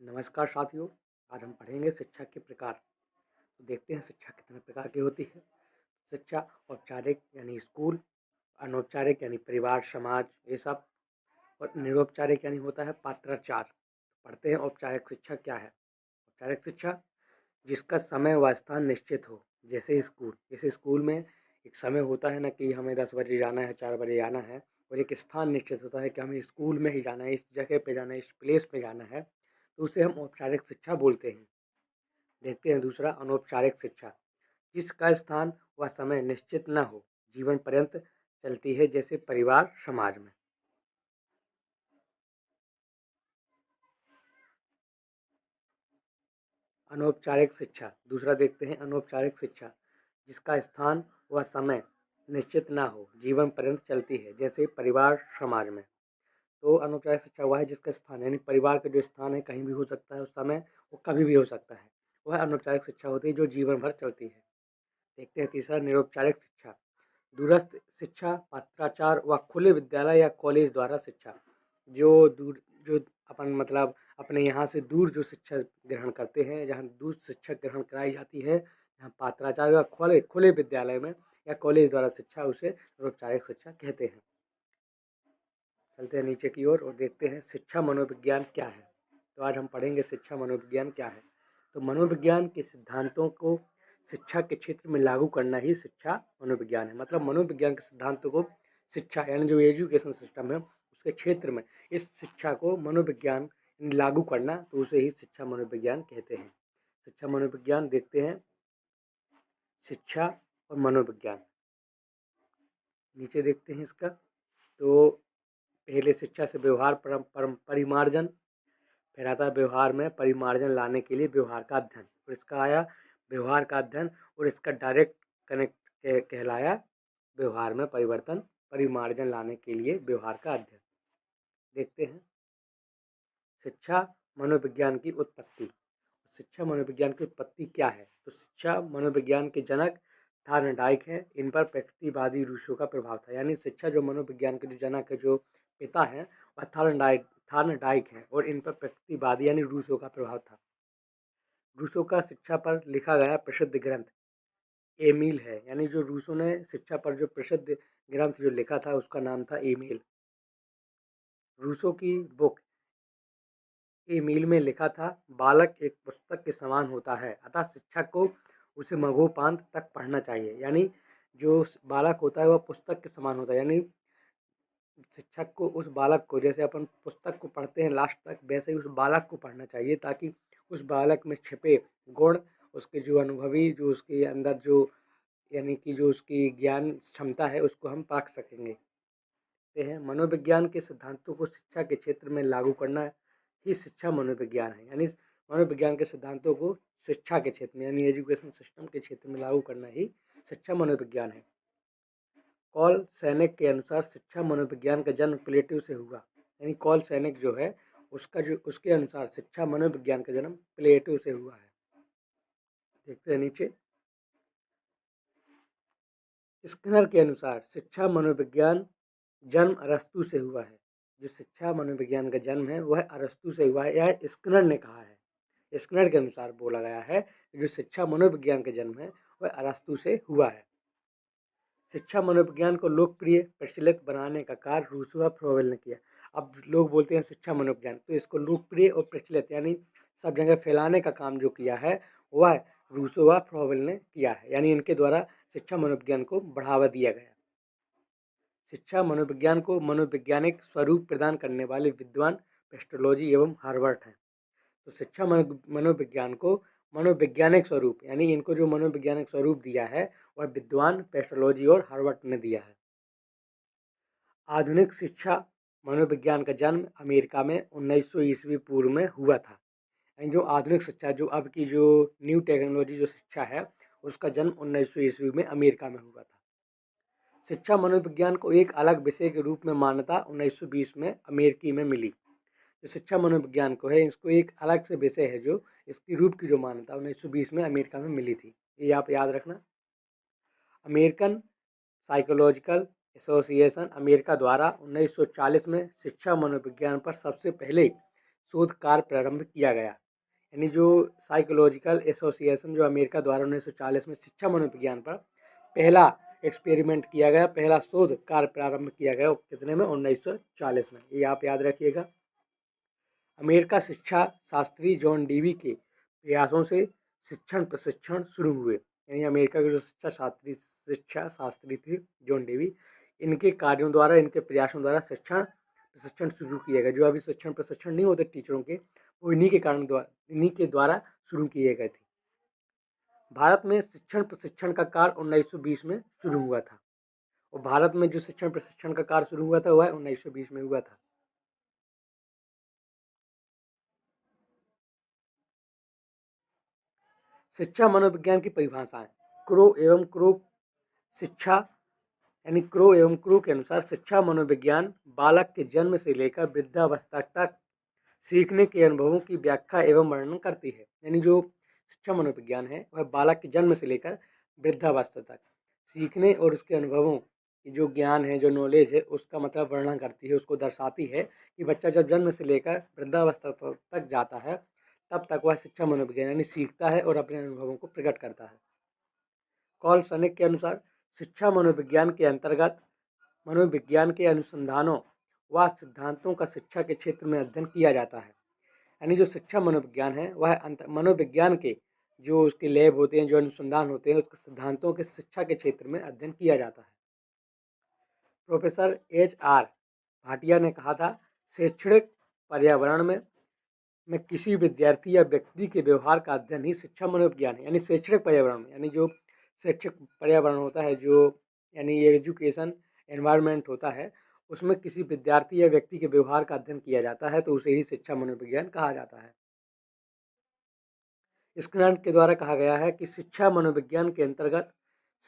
नमस्कार साथियों। आज हम पढ़ेंगे शिक्षा के प्रकार। तो देखते हैं शिक्षा कितने प्रकार की होती है। शिक्षा औपचारिक यानी स्कूल, अनौपचारिक यानी परिवार समाज ये सब, और निरौपचारिक यानी होता है पात्राचार। पढ़ते हैं औपचारिक शिक्षा क्या है। औपचारिक शिक्षा जिसका समय व स्थान निश्चित हो, जैसे स्कूल में एक समय होता है ना कि हमें 10 बजे जाना है, 4 बजे जाना है, और एक स्थान निश्चित होता है कि हमें स्कूल में ही जाना है, इस जगह पे जाना है, इस प्लेस पे जाना है, तो उसे हम औपचारिक शिक्षा बोलते हैं। देखते हैं दूसरा अनौपचारिक शिक्षा, जिसका स्थान व समय निश्चित न हो, जीवन पर्यंत चलती है, जैसे परिवार समाज में। अनौपचारिक शिक्षा दूसरा देखते हैं। अनौपचारिक शिक्षा जिसका स्थान व समय निश्चित ना हो, जीवन पर्यंत चलती है, जैसे परिवार समाज में। तो अनौपचारिक शिक्षा वह है जिसका स्थान यानी परिवार का जो स्थान है कहीं भी हो सकता है, उस समय वो कभी भी हो सकता है, वह अनौपचारिक शिक्षा होती है जो जीवन भर चलती है। देखते हैं तीसरा निरौपचारिक शिक्षा, दूरस्थ शिक्षा, पत्राचार व खुले विद्यालय या कॉलेज द्वारा शिक्षा। जो अपन मतलब अपने यहाँ से दूर जो शिक्षा ग्रहण करते हैं, जहाँ दूर शिक्षा ग्रहण कराई जाती है, जहाँ पत्राचार या खुले खुले विद्यालय में या कॉलेज द्वारा शिक्षा, उसे औपचारिक शिक्षा कहते हैं। चलते हैं नीचे की ओर और देखते हैं शिक्षा मनोविज्ञान क्या है। तो आज हम पढ़ेंगे शिक्षा मनोविज्ञान क्या है। तो मनोविज्ञान के सिद्धांतों को शिक्षा के क्षेत्र में लागू करना ही शिक्षा मनोविज्ञान है। मतलब मनोविज्ञान के सिद्धांतों को शिक्षा यानी जो एजुकेशन सिस्टम है उसके क्षेत्र में इस शिक्षा को मनोविज्ञान लागू करना, तो उसे ही शिक्षा मनोविज्ञान कहते हैं। शिक्षा मनोविज्ञान देखते हैं, शिक्षा और मनोविज्ञान नीचे देखते हैं इसका। तो पहले शिक्षा से व्यवहार परिमार्जन, फिर आता है व्यवहार में परिमार्जन लाने के लिए व्यवहार का अध्ययन, और इसका आया व्यवहार का अध्ययन, और इसका डायरेक्ट कनेक्ट कहलाया व्यवहार में परिवर्तन, परिमार्जन लाने के लिए व्यवहार का अध्ययन। देखते हैं शिक्षा मनोविज्ञान की उत्पत्ति। शिक्षा मनोविज्ञान की उत्पत्ति क्या है। तो शिक्षा मनोविज्ञान के जनक थार्नडाइक है। इन पर प्रकृतिवादी रूसों का प्रभाव था। यानी शिक्षा जो मनोविज्ञान के जो जनक है, जो पिता है, वह थार्नडाइक है, और इन पर प्रकृतिवादी यानी रूसों का प्रभाव था। रूसों का शिक्षा पर लिखा गया प्रसिद्ध ग्रंथ एमिल है। यानी जो रूसों ने शिक्षा पर जो प्रसिद्ध ग्रंथ जो लिखा था उसका नाम था एमिल। रूसों की बुक एमिल में लिखा था, बालक एक पुस्तक के समान होता है, अतः शिक्षक को उसे मगोपांत तक पढ़ना चाहिए। यानी जो बालक होता है वह पुस्तक के समान होता है, यानी शिक्षक को उस बालक को, जैसे अपन पुस्तक को पढ़ते हैं लास्ट तक, वैसे ही उस बालक को पढ़ना चाहिए, ताकि उस बालक में छिपे गुण, उसके जो अनुभवी, जो उसके अंदर जो यानी कि जो उसकी ज्ञान क्षमता है, उसको हम पाक सकेंगे। ते हैं मनोविज्ञान के सिद्धांतों को शिक्षा के क्षेत्र में लागू करना ही शिक्षा मनोविज्ञान है। यानी मनोविज्ञान के सिद्धांतों को शिक्षा के क्षेत्र में यानी एजुकेशन सिस्टम के क्षेत्र में लागू करना ही शिक्षा मनोविज्ञान है। कॉल सैनिक के अनुसार शिक्षा मनोविज्ञान का जन्म प्लेटो से हुआ। यानी कॉल सैनिक जो है उसके अनुसार शिक्षा मनोविज्ञान का जन्म प्लेटो से हुआ है। देखते हैं नीचे। स्किनर के अनुसार शिक्षा मनोविज्ञान जन्म अरस्तु से हुआ है। जो शिक्षा मनोविज्ञान का जन्म है वह अरस्तु से हुआ है, यह स्किनर ने कहा है। स्किनर के अनुसार बोला गया है कि जो शिक्षा मनोविज्ञान का जन्म है वह अरस्तु से हुआ है। शिक्षा मनोविज्ञान को लोकप्रिय प्रचलित बनाने का कार्य रूसो फ्रोवेल ने किया। अब लोग बोलते हैं शिक्षा मनोविज्ञान, तो इसको लोकप्रिय और प्रचलित यानी सब जगह फैलाने का काम जो किया है वह रूसो व फ्रोवेल ने किया है। यानी इनके द्वारा शिक्षा मनोविज्ञान को बढ़ावा दिया गया। शिक्षा मनोविज्ञान को मनोवैज्ञानिक स्वरूप प्रदान करने वाले विद्वान पेस्ट्रोलॉजी एवं हार्वर्ट हैं। तो शिक्षा मनोविज्ञान को मनोवैज्ञानिक स्वरूप यानी इनको जो मनोवैज्ञानिक स्वरूप दिया है वह विद्वान पेस्ट्रोलॉजी और हार्वर्ट ने दिया है। आधुनिक शिक्षा मनोविज्ञान का जन्म अमेरिका में 1900 ईस्वी पूर्व में हुआ था। यानी जो आधुनिक शिक्षा, जो अब की जो न्यू टेक्नोलॉजी जो शिक्षा है, उसका जन्म 1900 ईस्वी में अमेरिका में हुआ था। शिक्षा मनोविज्ञान को एक अलग विषय के रूप में मान्यता 1920 में अमेरिकी में मिली। जो शिक्षा मनोविज्ञान को है, इसको एक अलग से विषय है, जो इसकी रूप की जो मान्यता 1920 में अमेरिका में मिली थी। ये आप याद रखना। अमेरिकन साइकोलॉजिकल एसोसिएशन अमेरिका द्वारा 1940 में शिक्षा मनोविज्ञान पर सबसे पहले शोध कार्य प्रारंभ किया गया। यानी जो साइकोलॉजिकल एसोसिएशन जो अमेरिका द्वारा 1940 में शिक्षा मनोविज्ञान पर पहला एक्सपेरिमेंट किया गया, पहला शोध कार्य प्रारंभ किया गया, कितने में? 1940 में। ये आप याद रखिएगा। अमेरिका शिक्षा शास्त्री जॉन डीवी के प्रयासों से शिक्षण प्रशिक्षण शुरू हुए। यानी अमेरिका के जो शिक्षा शास्त्री थे जॉन डीवी, इनके कार्यों द्वारा, इनके प्रयासों द्वारा शिक्षण प्रशिक्षण शुरू किया गया। जो अभी शिक्षण प्रशिक्षण नहीं होते टीचरों के, वो इन्हीं के द्वारा शुरू किए गए थे। भारत में शिक्षण प्रशिक्षण का कार्य 1920 में शुरू हुआ था, और भारत में जो शिक्षण प्रशिक्षण का कार्य शुरू हुआ था वह 1920 में हुआ था। शिक्षा मनोविज्ञान की परिभाषाएं। क्रो एवं क्रो शिक्षा यानी क्रो एवं क्रो के अनुसार शिक्षा मनोविज्ञान बालक के जन्म से लेकर वृद्धावस्था तक सीखने के अनुभवों की व्याख्या एवं वर्णन करती है। यानी जो शिक्षा मनोविज्ञान है वह बालक के जन्म से लेकर वृद्धावस्था तक सीखने और उसके अनुभवों की जो ज्ञान है, जो नॉलेज है, उसका मतलब वर्णन करती है, उसको दर्शाती है कि बच्चा जब जन्म से लेकर वृद्धावस्था तक जाता है तब तक वह शिक्षा मनोविज्ञान यानी सीखता है और अपने अनुभवों को प्रकट करता है। कॉल सनिक के अनुसार शिक्षा मनोविज्ञान के अंतर्गत मनोविज्ञान के अनुसंधानों व सिद्धांतों का शिक्षा के क्षेत्र में अध्ययन किया जाता है। यानी जो शिक्षा मनोविज्ञान है वह मनोविज्ञान के जो उसके लैब होते हैं, जो अनुसंधान होते हैं, उसके सिद्धांतों के शिक्षा के क्षेत्र में अध्ययन किया जाता है। प्रोफेसर HR भाटिया ने कहा था, शैक्षणिक पर्यावरण में किसी विद्यार्थी या व्यक्ति के व्यवहार का अध्ययन ही शिक्षा मनोविज्ञान है। यानी शैक्षणिक पर्यावरण में, यानी जो शैक्षिक पर्यावरण होता है, जो यानी एजुकेशन एनवायरनमेंट होता है, उसमें किसी विद्यार्थी या व्यक्ति के व्यवहार का अध्ययन किया जाता है तो उसे ही शिक्षा मनोविज्ञान कहा जाता है। स्किनर के द्वारा कहा गया है कि शिक्षा मनोविज्ञान के अंतर्गत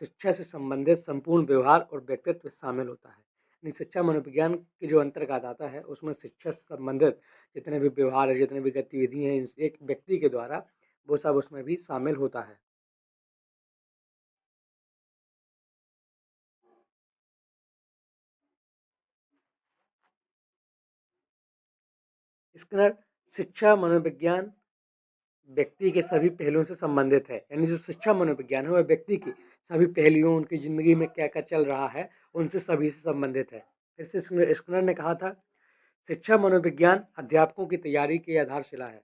शिक्षा से संबंधित संपूर्ण व्यवहार और व्यक्तित्व शामिल होता है। यानी शिक्षा मनोविज्ञान के जो अंतर्गत आता है उसमें शिक्षा से संबंधित जितने भी व्यवहार है, जितने भी गतिविधि हैं एक व्यक्ति के द्वारा, वो सब उसमें भी शामिल होता है। स्किनर शिक्षा मनोविज्ञान व्यक्ति के सभी पहलुओं से संबंधित है। यानी जो शिक्षा मनोविज्ञान है वह व्यक्ति की सभी पहलुओं, उनकी ज़िंदगी में क्या क्या चल रहा है, उनसे सभी से संबंधित है। फिर से स्किनर ने कहा था, शिक्षा मनोविज्ञान अध्यापकों की तैयारी की आधारशिला है।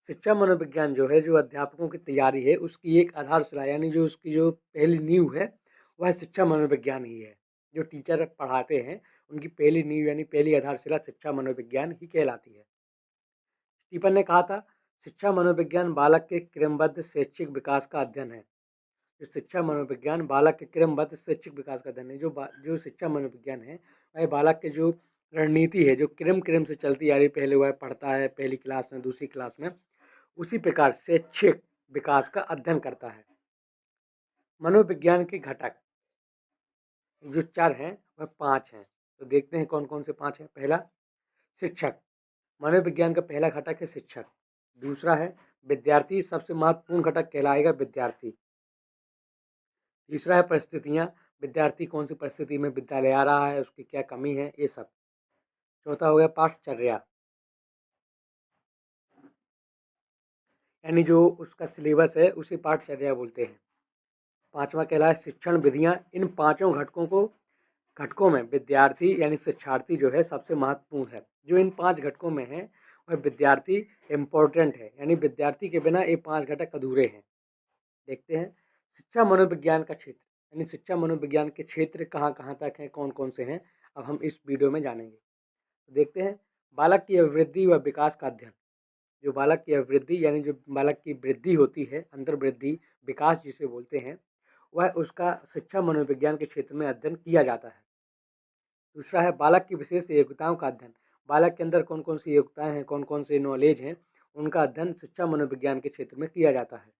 शिक्षा मनोविज्ञान जो है, जो अध्यापकों की तैयारी है, उसकी एक आधारशिला यानी जो उसकी जो पहली नींव है वह शिक्षा मनोविज्ञान ही है। जो टीचर पढ़ाते हैं उनकी पहली नींव यानी पहली आधारशिला शिक्षा मनोविज्ञान ही कहलाती है। स्टीफन ने कहा था, शिक्षा मनोविज्ञान बालक के क्रमबद्ध शैक्षिक विकास का अध्ययन है। जो शिक्षा मनोविज्ञान बालक के क्रमबद्ध शैक्षिक विकास का अध्ययन है। जो शिक्षा मनोविज्ञान है वह बालक के जो रणनीति है, जो क्रम से चलती आ रही, पहले वह पढ़ता है पहली क्लास में, दूसरी क्लास में, उसी प्रकार शैक्षिक विकास का अध्ययन करता है। मनोविज्ञान के घटक जो 4 हैं वह 5 हैं। तो देखते हैं कौन कौन से 5 हैं। पहला, शिक्षक। मनोविज्ञान का पहला घटक है शिक्षक। दूसरा है विद्यार्थी, सबसे महत्वपूर्ण घटक कहलाएगा विद्यार्थी। तीसरा है परिस्थितियाँ, विद्यार्थी कौन सी परिस्थिति में विद्यालय आ रहा है, उसकी क्या कमी है, ये सब। चौथा हो गया पाठचर्या, यानी जो उसका सिलेबस है उसे पाठचर्या बोलते हैं। पांचवा कहलाए शिक्षण विधियाँ। इन पांचों घटकों में विद्यार्थी यानी शिक्षार्थी जो है सबसे महत्वपूर्ण है। जो इन 5 घटकों में है वह विद्यार्थी इम्पोर्टेंट है, यानी विद्यार्थी के बिना ये 5 घटक अधूरे हैं। देखते हैं शिक्षा मनोविज्ञान का क्षेत्र, यानी शिक्षा मनोविज्ञान के क्षेत्र कहाँ कहाँ तक हैं, कौन कौन से हैं, अब हम इस वीडियो में जानेंगे। तो देखते हैं बालक की अभिवृद्धि व विकास का अध्ययन। जो बालक की अभिवृद्धि यानी जो बालक की वृद्धि होती है, अंतर्वृद्धि, विकास जिसे बोलते हैं, वह उसका शिक्षा मनोविज्ञान के क्षेत्र में अध्ययन किया जाता है। दूसरा है बालक की विशेष योग्यताओं का अध्ययन। बालक के अंदर कौन कौन सी योग्यताएं हैं, कौन कौन से नॉलेज हैं, उनका अध्ययन शिक्षा मनोविज्ञान के क्षेत्र में किया जाता है।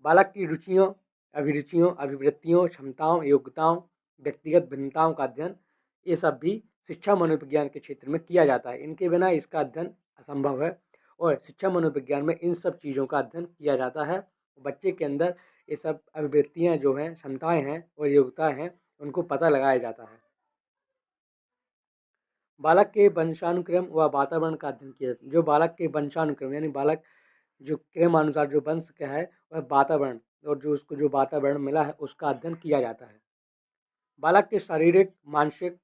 बालक की रुचियों, अभिरुचियों, अभिवृत्तियों, क्षमताओं, योग्यताओं, व्यक्तिगत भिन्नताओं का अध्ययन, ये सब भी शिक्षा मनोविज्ञान के क्षेत्र में किया जाता है। इनके बिना इसका अध्ययन असंभव है, और शिक्षा मनोविज्ञान में इन सब चीज़ों का अध्ययन किया जाता है। बच्चे के अंदर ये सब अभिवृत्तियाँ जो हैं, क्षमताएँ हैं और योग्यताएँ हैं, उनको पता लगाया जाता है। बालक के वंशानुक्रम व वातावरण का अध्ययन किया जाता है। जो बालक के वंशानुक्रम यानी बालक जो क्रमानुसार जो वंश का है वह वातावरण और जो उसको जो वातावरण मिला है उसका अध्ययन किया जाता है। बालक के शारीरिक, मानसिक,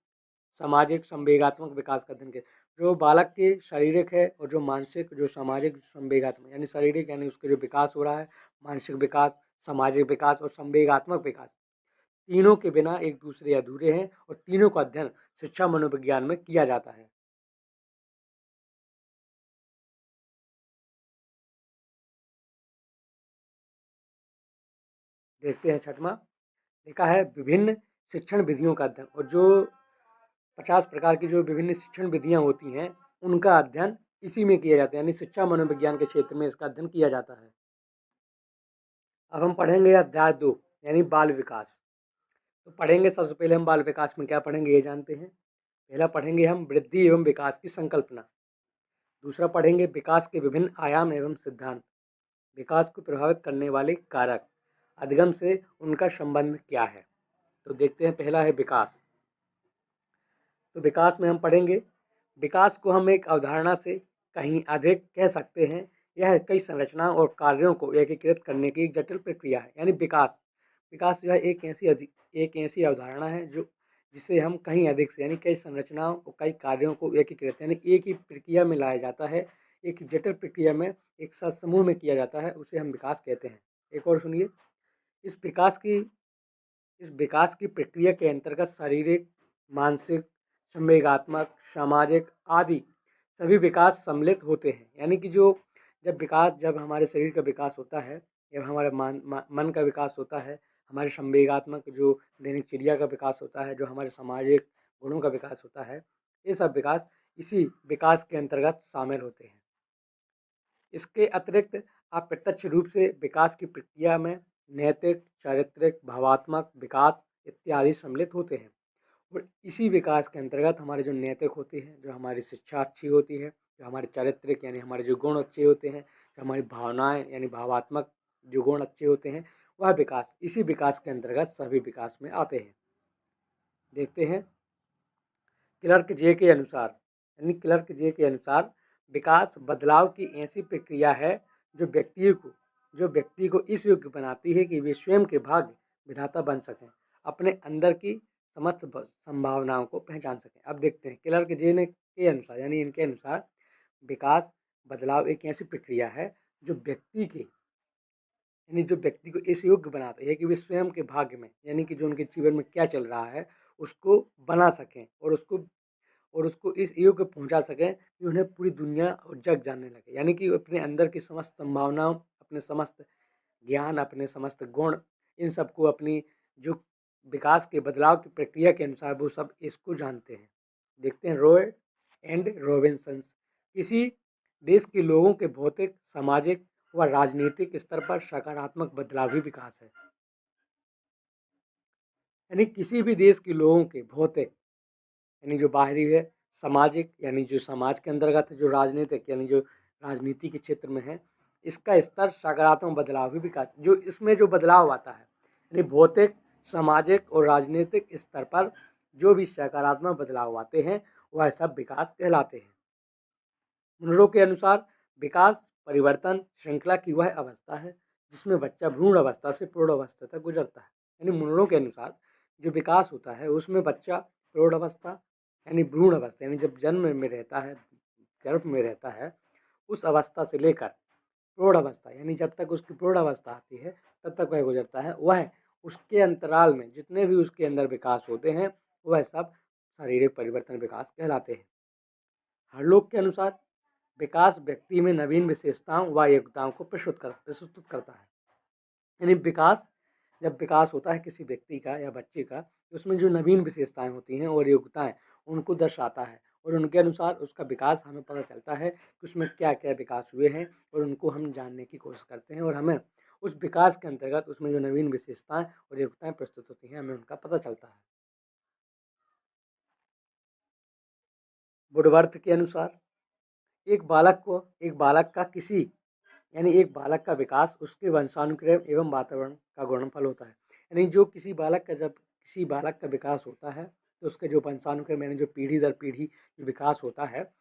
सामाजिक, संवेगात्मक विकास का अध्ययन किया। जो बालक के शारीरिक है और जो मानसिक, जो सामाजिक, संवेगात्मक यानी शारीरिक यानी उसके जो विकास हो रहा है, मानसिक विकास, सामाजिक विकास और संवेगात्मक विकास, तीनों के बिना एक दूसरे अधूरे हैं और तीनों का अध्ययन शिक्षा मनोविज्ञान में किया जाता है। देखते हैं छठवां, लिखा है विभिन्न शिक्षण विधियों का अध्ययन। और जो 50 प्रकार की जो विभिन्न शिक्षण विधियां होती हैं उनका अध्ययन इसी में किया जाता है, यानी शिक्षा मनोविज्ञान के क्षेत्र में इसका अध्ययन किया जाता है। अब हम पढ़ेंगे अध्याय 2 यानी बाल विकास। तो पढ़ेंगे, सबसे पहले हम बाल विकास में क्या पढ़ेंगे ये जानते हैं। पहला पढ़ेंगे हम वृद्धि एवं विकास की संकल्पना। दूसरा पढ़ेंगे विकास के विभिन्न आयाम एवं सिद्धांत। विकास को प्रभावित करने वाले कारक, अधिगम से उनका संबंध क्या है। तो देखते हैं, पहला है विकास। तो विकास में हम पढ़ेंगे, विकास को हम एक अवधारणा से कहीं अधिक कह सकते हैं। यह कई संरचनाओं और कार्यों को एकीकृत करने की एक जटिल प्रक्रिया है। यानी विकास विकास जो है एक ऐसी अवधारणा है जो जिसे हम कहीं अधिक से यानी कई संरचनाओं और कई कार्यों को एकीकृत यानी एक ही प्रक्रिया में लाया जाता है, एक ही जटिल प्रक्रिया में एक साथ समूह में किया जाता है, उसे हम विकास कहते हैं। एक और सुनिए, इस विकास की इस विकास की प्रक्रिया के अंतर्गत शारीरिक, मानसिक, संवेगात्मक, सामाजिक आदि सभी विकास सम्मिलित होते हैं। यानी कि जो जब हमारे शरीर का विकास होता है, जब हमारे मन का विकास होता है, हमारे संवेगात्मक जो दिनचर्या का विकास होता है, जो हमारे सामाजिक गुणों का विकास होता है, ये सब विकास इसी विकास के अंतर्गत शामिल होते हैं। इसके अतिरिक्त आप प्रत्यक्ष रूप से विकास की प्रक्रिया में नैतिक, चारित्रिक, भावात्मक विकास इत्यादि सम्मिलित होते हैं। और इसी विकास के अंतर्गत हमारे जो नैतिक होते हैं, जो हमारी शिक्षा अच्छी होती है, जो हमारे चारित्रिक यानी हमारे जो गुण अच्छे होते हैं, जो हमारी भावनाएं यानी भावात्मक जो गुण अच्छे होते हैं, वह विकास इसी विकास के अंतर्गत सभी विकास में आते हैं। देखते हैं, क्लर्क जे के अनुसार विकास बदलाव की ऐसी प्रक्रिया है जो व्यक्ति को इस योग्य बनाती है कि वे स्वयं के भाग्य विधाता बन सकें, अपने अंदर की समस्त संभावनाओं को पहचान सकें। अब देखते हैं, क्लर्क जे ने के अनुसार यानी इनके अनुसार विकास बदलाव एक ऐसी प्रक्रिया है जो व्यक्ति को इस योग्य बनाती है कि वे स्वयं के भाग्य में यानी कि जो उनके जीवन में क्या चल रहा है उसको बना सकें और उसको इस योग्य पहुंचा सकें कि उन्हें पूरी दुनिया और जग जानने लगे। यानी कि अपने अंदर की समस्त संभावनाओं, अपने समस्त ज्ञान, अपने समस्त गुण, इन सबको अपनी जो विकास के बदलाव की प्रक्रिया के अनुसार वो सब इसको जानते हैं। देखते हैं, रॉय एंड रॉबिन्सन, किसी देश के लोगों के भौतिक, सामाजिक व राजनीतिक स्तर पर सकारात्मक बदलाव ही विकास है। यानी किसी भी देश के लोगों के भौतिक यानी जो बाहरी है, सामाजिक यानी जो समाज के अंतर्गत है, जो राजनीतिक यानी जो राजनीति के क्षेत्र में है, इसका स्तर सकारात्मक बदलाव ही विकास। जो इसमें जो बदलाव आता है यानी भौतिक, सामाजिक और राजनीतिक स्तर पर जो भी सकारात्मक बदलाव आते हैं वह सब विकास कहलाते हैं। मुनरो के अनुसार विकास परिवर्तन श्रृंखला की वह अवस्था है जिसमें बच्चा भ्रूण अवस्था से प्रौढ़ अवस्था तक गुजरता है। यानी मुनरो के अनुसार जो विकास होता है उसमें बच्चा प्रौढ़ अवस्था यानी भ्रूण अवस्था यानी जब जन्म में रहता है, गर्भ में रहता है, उस अवस्था से लेकर प्रौढ़ अवस्था यानी जब तक उसकी प्रौढ़ अवस्था आती है तब तक वह गुजरता है। वह उसके अंतराल में जितने भी उसके अंदर विकास होते हैं वह सब शारीरिक परिवर्तन विकास कहलाते हैं। हरलोक के अनुसार विकास व्यक्ति में नवीन विशेषताओं व योग्यताओं को प्रस्तुत करता है। यानी जब विकास होता है किसी व्यक्ति का या बच्चे का, तो उसमें जो नवीन विशेषताएं होती हैं और योग्यताएं उनको दर्शाता है और उनके अनुसार उसका विकास हमें पता चलता है कि उसमें क्या क्या विकास हुए हैं और उनको हम जानने की कोशिश करते हैं और हमें उस विकास के अंतर्गत उसमें जो नवीन विशेषताएं और योग्यताएं प्रस्तुत होती हैं हमें उनका पता चलता है। वुडवर्थ के अनुसार एक बालक का विकास उसके वंशानुक्रम एवं वातावरण का गुणनफल होता है। यानी जो किसी बालक का विकास होता है तो उसके जो वंशानुक्रम यानी जो पीढ़ी दर पीढ़ी जो विकास होता है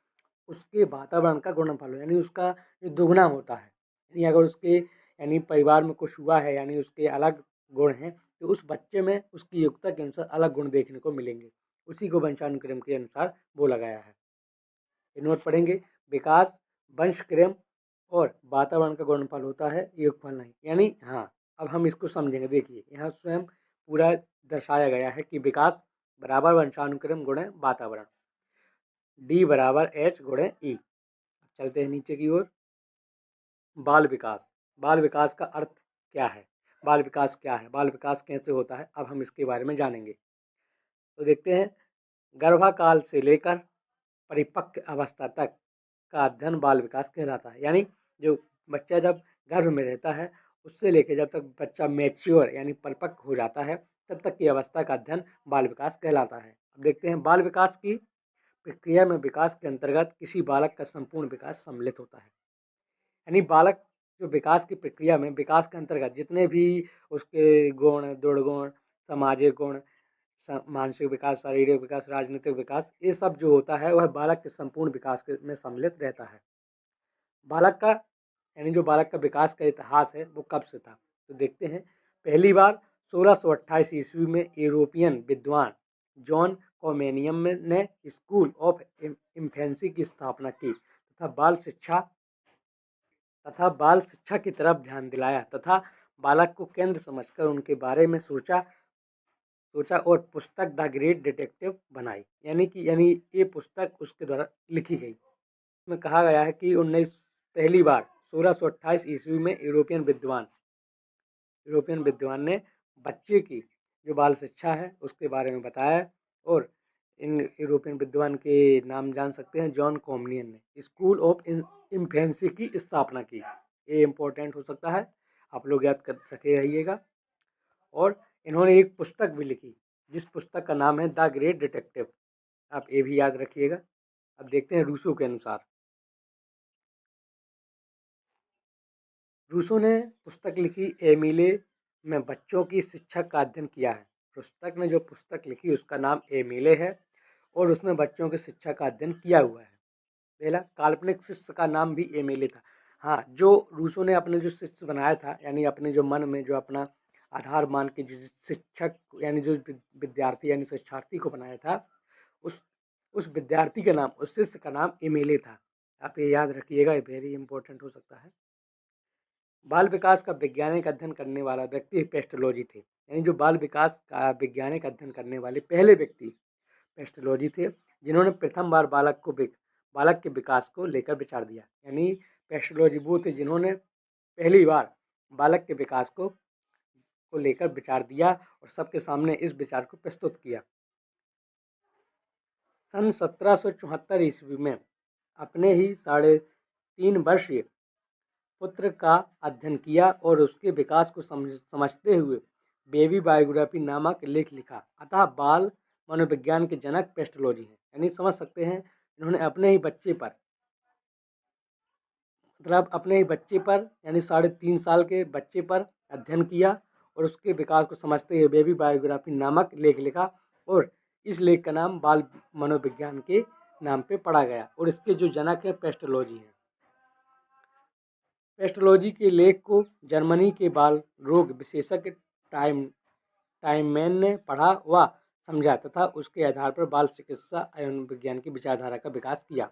उसके वातावरण का गुणनफल यानी उसका जो दुगना होता है। यानी अगर उसके यानी परिवार में कुछ हुआ है यानी उसके अलग गुण हैं तो उस बच्चे में उसकी योग्यता के अनुसार अलग गुण देखने को मिलेंगे। उसी को वंशानुक्रम के अनुसार बोला गया है। ये नोट पढ़ेंगे, विकास वंशक्रम और वातावरण का गुणनफल होता है, योगफल नहीं। यानी हाँ, अब हम इसको समझेंगे। देखिए यहाँ स्वयं पूरा दर्शाया गया है कि विकास बराबर वंशानुक्रम गुणे वातावरण, डी बराबर एच गुणे ई। चलते हैं नीचे की ओर। बाल विकास, बाल विकास का अर्थ क्या है, बाल विकास क्या है, बाल विकास कैसे होता है, अब हम इसके बारे में जानेंगे। तो देखते हैं, गर्भाकाल से लेकर परिपक्व अवस्था तक का अध्ययन बाल विकास कहलाता है। यानी जो बच्चा जब गर्भ में रहता है उससे लेकर जब तक बच्चा मैच्योर यानी परिपक्व हो जाता है तब तक की अवस्था का अध्ययन बाल विकास कहलाता है। अब देखते हैं, बाल विकास की प्रक्रिया में विकास के अंतर्गत किसी बालक का संपूर्ण विकास सम्मिलित होता है। यानी बालक जो विकास की प्रक्रिया में विकास के अंतर्गत जितने भी उसके गुण, दुर्गुण, सामाजिक गुण, मानसिक विकास, शारीरिक विकास, राजनीतिक विकास, ये सब जो होता है वह बालक के संपूर्ण विकास में सम्मिलित रहता है। बालक का यानी जो बालक का विकास का इतिहास है वो कब से था, तो देखते हैं। पहली बार 1628 ईस्वी में यूरोपियन विद्वान जॉन कॉमेनियम ने स्कूल ऑफ इन्फेंसी की स्थापना की तथा बाल शिक्षा की तरफ ध्यान दिलाया तथा बालक को केंद्र समझकर उनके बारे में सोचा और पुस्तक द ग्रेट डिटेक्टिव बनाई। यानी ये पुस्तक उसके द्वारा लिखी गई। इसमें कहा गया है कि पहली बार 1628 ईस्वी में यूरोपियन विद्वान ने बच्चे की जो बाल शिक्षा है उसके बारे में बताया और इन यूरोपियन विद्वान के नाम जान सकते हैं। जॉन कॉमनियन ने स्कूल ऑफ इन्फेंसी की स्थापना की। ये इम्पोर्टेंट हो सकता है, आप लोग याद कर रखे रहिएगा। और इन्होंने एक पुस्तक भी लिखी जिस पुस्तक का नाम है द ग्रेट डिटेक्टिव, आप ये भी याद रखिएगा। अब देखते हैं रूसो के अनुसार। रूसो ने पुस्तक लिखी एमिले में बच्चों की शिक्षा का अध्ययन किया है। पुस्तक ने जो पुस्तक लिखी उसका नाम एमिले है और उसमें बच्चों की शिक्षा का अध्ययन किया हुआ है। पहला काल्पनिक शिष्य का नाम भी एमिले था। हाँ, जो रूसो ने अपने जो शिष्य बनाया था यानी अपने जो मन में जो अपना आधार मान के जो शिक्षक यानी जो विद्यार्थी यानी शिक्षार्थी को बनाया था उस विद्यार्थी का नाम, उस शिष्य का नाम एमिले था। आप ये याद रखिएगा, ये वेरी इंपॉर्टेंट हो सकता है। बाल विकास का वैज्ञानिक अध्ययन करने वाला व्यक्ति पेस्टोलॉजी थे। यानी जो बाल विकास का वैज्ञानिक अध्ययन करने वाले पहले व्यक्ति पेस्टोलॉजी थे जिन्होंने प्रथम बार बालक के विकास को लेकर विचार दिया। यानी पेस्टोलॉजी वो थे जिन्होंने पहली बार बालक के विकास को लेकर विचार दिया और सबके सामने इस विचार को प्रस्तुत किया। सन 1774 ईस्वी में अपने ही 3.5 वर्षीय पुत्र का अध्ययन किया और उसके विकास को समझते हुए बेबी बायोग्राफी नामक लेख लिखा। अतः बाल मनोविज्ञान के जनक पेस्टोलॉजी हैं। यानी समझ सकते हैं इन्होंने अपने ही बच्चे पर यानी 3.5 साल के बच्चे पर अध्ययन किया और उसके विकास को समझते हुए बेबी बायोग्राफी नामक लेख लिखा और इस लेख का नाम बाल मनोविज्ञान के नाम पे पढ़ा गया और इसके जो जनक है पेस्टोलॉजी हैं। पेस्टोलॉजी के लेख को जर्मनी के बाल रोग विशेषज्ञ टाइममैन ने पढ़ा व समझा तथा उसके आधार पर बाल चिकित्सा एवं विज्ञान की विचारधारा का विकास किया।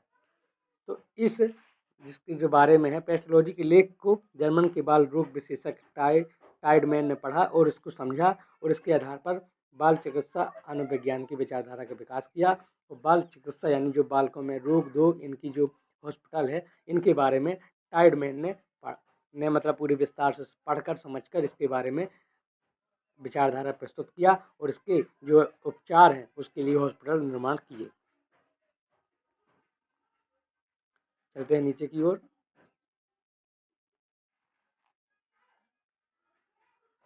तो जिसके जो बारे में है पेस्टोलॉजी के लेख को जर्मन के बाल रोग विशेषज्ञ टाइडमैन ने पढ़ा और इसको समझा और इसके आधार पर बाल चिकित्सा अनुविज्ञान की विचारधारा का विकास किया। और बाल चिकित्सा यानी जो बालकों में रोग इनकी जो हॉस्पिटल है इनके बारे में टाइडमैन ने मतलब पूरी विस्तार से पढ़कर समझकर इसके बारे में विचारधारा प्रस्तुत किया और इसके जो उपचार हैं उसके लिए हॉस्पिटल निर्माण किए। चलते हैं नीचे की ओर।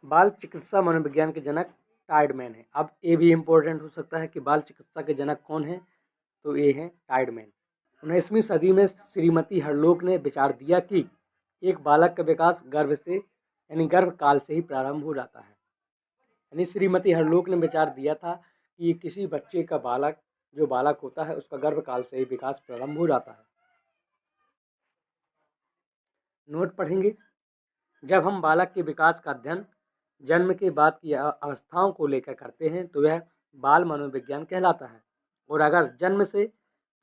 बाल चिकित्सा मनोविज्ञान के जनक टाइडमैन है। अब ये भी इम्पोर्टेंट हो सकता है कि बाल चिकित्सा के जनक कौन है, तो ये हैं टाइडमैन। 19वीं सदी में श्रीमती हरलोक ने विचार दिया कि एक बालक का विकास गर्भकाल से ही प्रारंभ हो जाता है। यानी श्रीमती हरलोक ने विचार दिया था कि किसी बच्चे का जो बालक होता है उसका गर्भकाल से ही विकास प्रारंभ हो जाता है। नोट पढ़ेंगे। जब हम बालक के विकास का अध्ययन जन्म के बाद की अवस्थाओं को लेकर करते हैं तो यह बाल मनोविज्ञान कहलाता है, और अगर जन्म से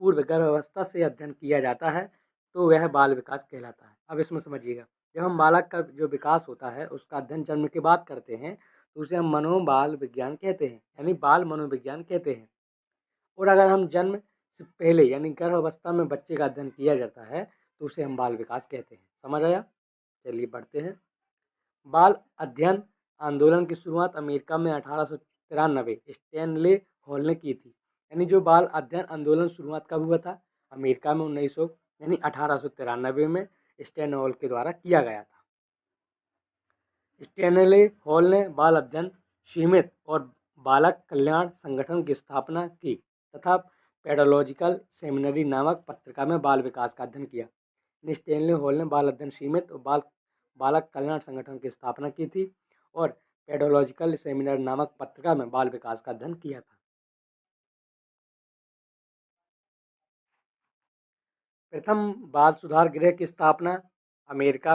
पूर्व गर्भावस्था से अध्ययन किया जाता है तो वह बाल विकास कहलाता है। अब इसमें समझिएगा, जब हम बालक का जो विकास होता है उसका अध्ययन जन्म के बाद करते हैं तो उसे हम मनोबाल विज्ञान कहते हैं, यानी बाल मनोविज्ञान कहते हैं। और अगर हम जन्म से पहले यानी गर्भावस्था में बच्चे का अध्ययन किया जाता है तो उसे हम बाल विकास कहते हैं। समझ आया? चलिए पढ़ते हैं। बाल अध्ययन आंदोलन की शुरुआत अमेरिका में 1893 स्टैनले हॉल ने की थी। यानी जो बाल अध्ययन आंदोलन शुरुआत कब हुआ था? अमेरिका में 1900 यानी 1893 में स्टैनले हॉल के द्वारा किया गया था। स्टैनले हॉल ने बाल अध्ययन सीमित और बालक कल्याण संगठन की स्थापना की तथा पेडोलॉजिकल सेमिनरी नामक पत्रिका में बाल विकास का अध्ययन किया। स्टैनले हॉल ने बाल अध्ययन सीमित और बालक कल्याण संगठन की स्थापना की थी और पेडोलॉजिकल सेमिनर नामक पत्रिका में बाल विकास का अध्ययन किया था। प्रथम बाल सुधार गृह की स्थापना अमेरिका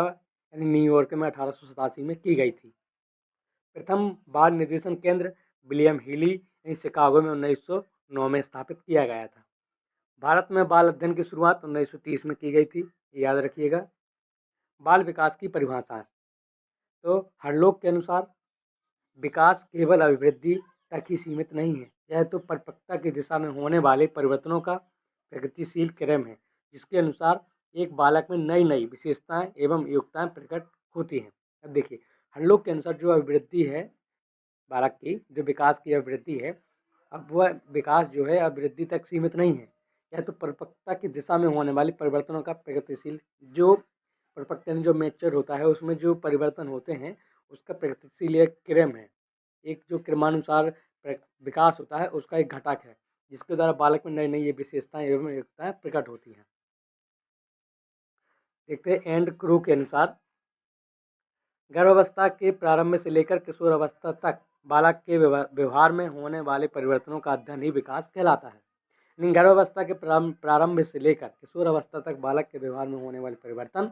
यानी न्यूयॉर्क में 1887 में की गई थी। प्रथम बाल निर्देशन केंद्र विलियम हीली यानी शिकागो में 1909 में स्थापित किया गया था। भारत में बाल अध्ययन की शुरुआत 1930 में की गई थी, याद रखिएगा। बाल विकास की परिभाषा, तो हरलोग के अनुसार विकास केवल अभिवृद्धि तक ही सीमित नहीं है, यह तो परिपक्वता की दिशा में होने वाले परिवर्तनों का प्रगतिशील क्रम है, जिसके अनुसार एक बालक में नई नई विशेषताएं एवं योग्यताएं प्रकट होती हैं। अब देखिए, हरलोग के अनुसार जो अभिवृद्धि है बालक की, जो विकास की अभिवृद्धि है, अब वह विकास जो है अभिवृद्धि तक सीमित नहीं है, यह तो परिपक्वता की दिशा में होने वाले परिवर्तनों का प्रगतिशील, जो परिपक्वता जो मैच्योर होता है उसमें जो परिवर्तन होते हैं उसका प्रगतिशील एक क्रम है, एक जो क्रमानुसार विकास होता है उसका एक घटक है, जिसके द्वारा बालक में नई नई ये विशेषताएं एवं योग्यताएं प्रकट होती हैं। देखते हैं एंड क्रू के अनुसार, गर्भावस्था के प्रारंभ से लेकर किशोर अवस्था तक बालक के व्यवहार में होने वाले परिवर्तनों का अध्ययन ही विकास कहलाता है। गर्भावस्था के प्रारंभ से लेकर किशोर अवस्था तक बालक के व्यवहार में होने वाले परिवर्तन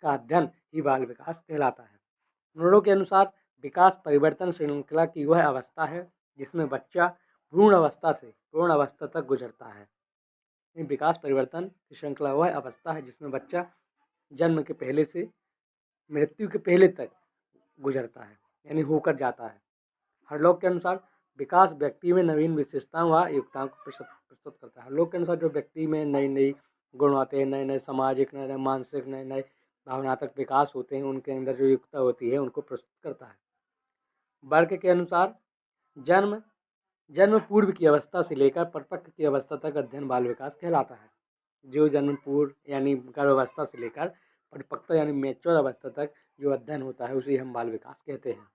का अध्ययन ही बाल विकास कहलाता है। नोडो के अनुसार विकास परिवर्तन श्रृंखला की वह अवस्था है जिसमें बच्चा भ्रूण अवस्था से पूर्ण अवस्था तक गुजरता है। विकास परिवर्तन की श्रृंखला वह अवस्था है जिसमें बच्चा जन्म के पहले से मृत्यु के पहले तक गुजरता है, यानी होकर जाता है। हरलोग के अनुसार विकास व्यक्ति में नवीन विशेषताओं व योग्यताओं को प्रस्तुत करता है। हरलोग के अनुसार जो व्यक्ति में नई नई गुण आते हैं, नए नए सामाजिक, नए नए मानसिक, नए नए भावनात्मक विकास होते हैं, उनके अंदर जो योग्यता होती है उनको प्रस्तुत करता है। वर्ग के अनुसार जन्म पूर्व की अवस्था से लेकर परिपक्व की अवस्था तक अध्ययन बाल विकास कहलाता है। जो जन्म पूर्व यानी गर्भावस्था से लेकर परिपक्वता यानी मैच्योर अवस्था तक जो अध्ययन होता है उसे हम बाल विकास कहते हैं।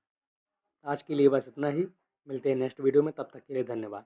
आज के लिए बस इतना ही, मिलते हैं नेक्स्ट वीडियो में, तब तक के लिए धन्यवाद।